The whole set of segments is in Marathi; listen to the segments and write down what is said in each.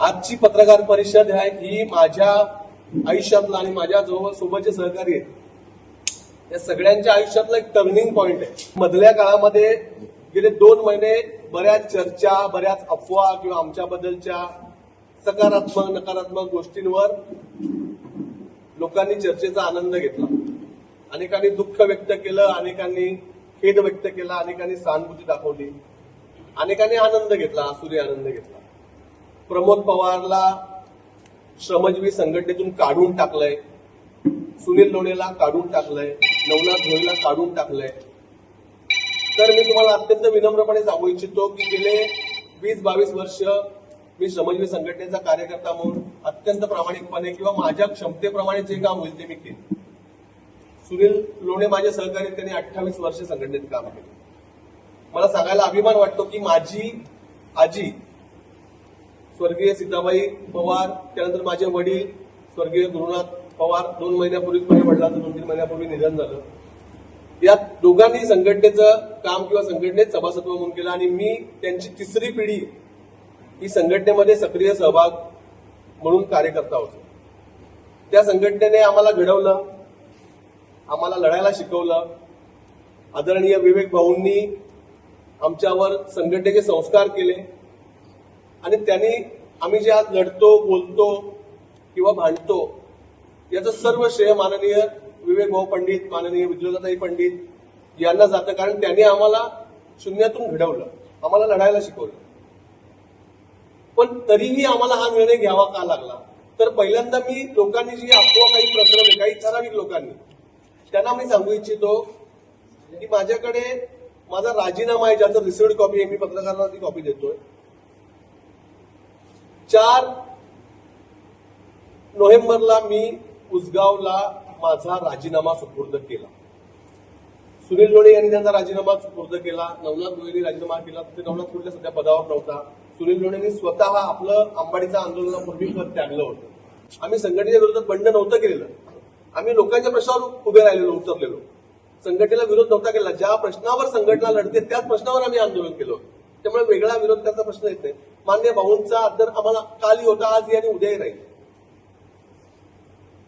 आजची पत्रकार परिषद आहे ही माझ्या आयुष्यातला आणि माझ्या जवळ सोबतचे सहकारी आहेत या सगळ्यांच्या आयुष्यातला एक टर्निंग पॉइंट आहे. मधल्या काळामध्ये गेले 2 महिने बऱ्याच चर्चा, बऱ्याच अफवा किंवा आमच्याबद्दलच्या सकारात्मक नकारात्मक गोष्टींवर लोकांनी चर्चेचा आनंद घेतला. अनेकांनी दुःख व्यक्त केलं, अनेकांनी खेद व्यक्त केला, अनेकांनी सहानुभूती दाखवली, अनेकांनी आनंद घेतला, आसुरी आनंद घेतला. प्रमोद पवारला श्रमजीवी संघटनेतून काढून टाकलंय, सुनील लोणेला काढून टाकलंय, नवनाथ भोईला काढून टाकलंय. तर मी तुम्हाला अत्यंत विनम्रपणे सांगू इच्छितो की गेले 20-22 वर्ष मी श्रमजीवी संघटनेचा कार्यकर्ता म्हणून अत्यंत प्रामाणिकपणे किंवा माझ्या क्षमतेप्रमाणे जे काम होईल ते मी केले. सुनील लोणे माझे सहकारी, त्यांनी 28 वर्ष संघटनेत काम केले. मला सांगायला अभिमान वाटतो की माझी आजी स्वर्गीय सीताबाई पवार, त्यानंतर माझे वडील स्वर्गीय गुरुनाथ पवार 2 महिन्यापूर्वीच माझ्या वडिलांचं 2-3 महिन्यापूर्वी निधन झालं. या दोघांनी संघटनेचं काम किंवा संघटनेत सभासत्व म्हणून केलं आणि मी त्यांची 3री पिढी ही संघटनेमध्ये सक्रिय सहभाग म्हणून कार्यकर्ता होतो. त्या संघटनेने आम्हाला घडवलं, आम्हाला लढायला शिकवलं. आदरणीय विवेक भाऊंनी आमच्यावर संघटनेचे संस्कार केले आणि त्यांनी आम्ही जे आज लढतो, बोलतो किंवा भांडतो याचं सर्व श्रेय माननीय विवेक भाऊ पंडित, माननीय विद्युताताई पंडित यांना जातं. कारण त्यांनी आम्हाला शून्यातून घडवलं, आम्हाला लढायला शिकवलं. पण तरीही आम्हाला हा निर्णय घ्यावा का लागला, तर पहिल्यांदा मी लोकांनी जी अफवा काही पसरवली, काही ठराविक लोकांनी, त्यांना मी सांगू इच्छितो की माझ्याकडे माझा राजीनामा आहे, ज्याचं रिसिव्ड कॉपी आहे. मी पत्रकारांना ती कॉपी देतोय. 4 नोव्हेंबरला मी उसगावला माझा राजीनामा सुपूर्द केला. सुनील लोणे यांनी त्यांचा राजीनामा सुपूर्द केला, नवनाथ भोईंनी राजीनामा केला. ते नवनाथ भोईला सध्या पदावर नव्हता. सुनील लोणेंनी स्वतः आपलं अंबाडीचं आंदोलनापूर्वी पद त्यागलं होतं. आम्ही संघटनेच्या विरोधात बंड नव्हतं केलेलं, आम्ही लोकांच्या प्रश्नावर उभे राहिलेलो, उतरलेलो. संघटनेला विरोध नव्हता केला. ज्या प्रश्नावर संघटना लढते त्याच प्रश्नावर आम्ही आंदोलन केलं होतं. त्यामुळे वेगळा विरोध करायचा प्रश्न येत नाही. मान्य भाऊंचा आदर आम्हाला कालही होता, आजही आणि उद्याही राहील.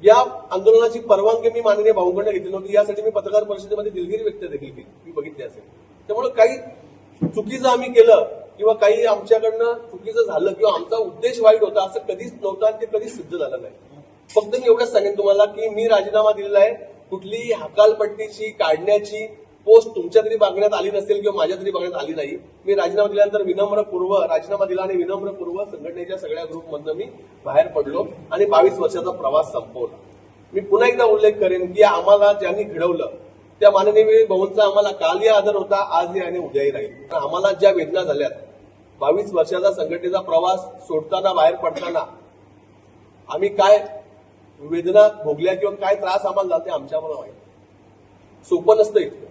या आंदोलनाची परवानगी मी माननीय भाऊंकडून घेतली नव्हती. यासाठी मी पत्रकार परिषदेमध्ये दिलगिरी व्यक्त देखील केली, मी बघितली असेल. त्यामुळे काही चुकीचं आम्ही केलं किंवा काही आमच्याकडनं चुकीचं झालं किंवा आमचा उद्देश वाईट होता असं कधीच नव्हतं आणि ते कधीच सिद्ध झालं नाही. फक्त मी एवढंच सांगेन तुम्हाला की मी राजीनामा दिलेला आहे. कुठलीही हकालपट्टीची काढण्याची पोस्ट तुमच्या तरी बघण्यात आली नसेल किंवा माझ्या तरी बघण्यात आली नाही. मी राजीनामा दिल्यानंतर राजीनामा दिला आणि विनम्रपूर्व संघटनेच्या सगळ्या ग्रुपमधनं मी बाहेर पडलो आणि 22 वर्षाचा प्रवास संपवला. मी पुन्हा एकदा उल्लेख करेन की आम्हाला ज्यांनी घडवलं त्या माननीय भाऊंचा आम्हाला कालही आदर होता, आजही आणि उद्याही राहील. आम्हाला ज्या वेदना झाल्यात, 22 वर्षाचा संघटनेचा प्रवास सोडताना, बाहेर पडताना आम्ही काय वेदना भोगल्या किंवा काय त्रास आम्हाला झाला ते आमच्यामुळे माहिती. सोपं नसतं इतकं.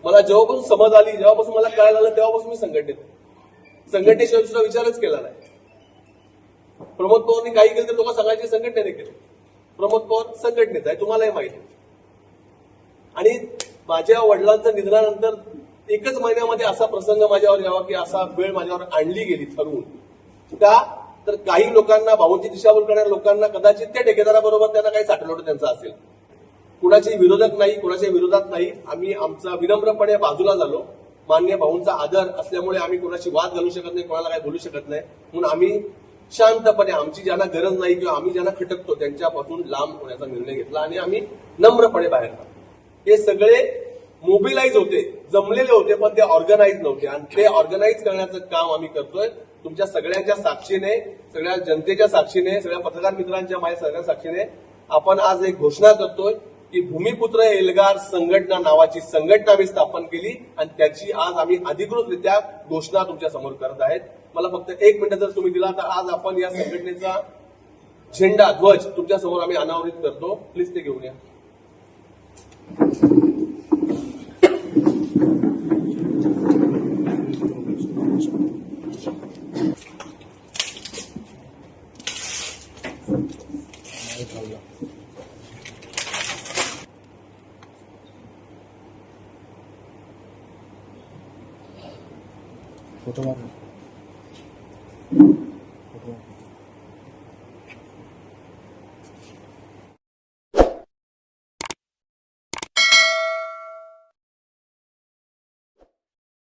मला जेव्हापासून समज आली, जेव्हापासून मला कळायला लागलं तेव्हापासून मी संघटनेशिवाय दुसरा विचारच केला नाही. प्रमोद पवारनी काही केलं तर लोक सांगायचे संघटनेने केलं. प्रमोद पवार संघटनेचा आहे, तुम्हालाही माहिती. आणि माझ्या वडिलांच्या निधनानंतर 1च महिन्यामध्ये असा प्रसंग माझ्यावर यावा की असा वेळ माझ्यावर आणली गेली ठरवून. का तर काही लोकांना, भाऊंची दिशाभूल करणाऱ्या लोकांना कदाचित त्या ठेकेदाराबरोबर त्यांना काही साठवलं त्यांचं असेल. कुणाचे विरोधक नाही, कुणाच्या विरोधात नाही. आम्ही आमचा विनम्रपणे बाजूला झालो. मान्य भाऊंचा आदर असल्यामुळे आम्ही कोणाशी वाद घालू शकत नाही, कोणाला काही बोलू शकत नाही. म्हणून आम्ही शांतपणे आमची ज्यांना गरज नाही किंवा आम्ही ज्यांना खटकतो त्यांच्यापासून लांब होण्याचा निर्णय घेतला आणि आम्ही नम्रपणे बाहेर आलो. हे सगळे मोबिलाईज होते, जमलेले होते, पण ते ऑर्गनाईज नव्हते. आणि ते ऑर्गनाईज करण्याचं काम आम्ही करतोय तुमच्या सगळ्यांच्या साक्षीने, सगळ्या जनतेच्या साक्षीने, सगळ्या पत्रकार मित्रांच्या माझ्या सगळ्या साक्षीने. आपण आज एक घोषणा करतोय की भूमिपुत्र एल्गार संघटना नावाची संघटना आम्ही स्थापन केली आणि त्याची आज आम्ही अधिकृतरित्या घोषणा तुमच्या समोर करत आहेत. मला फक्त 1 मिनिट जर तुम्ही दिला तर आज आपण या संघटनेचा झेंडा, ध्वज तुमच्या समोर आम्ही अनावरित करतो. प्लीज ते घेऊन या. फोटो मार.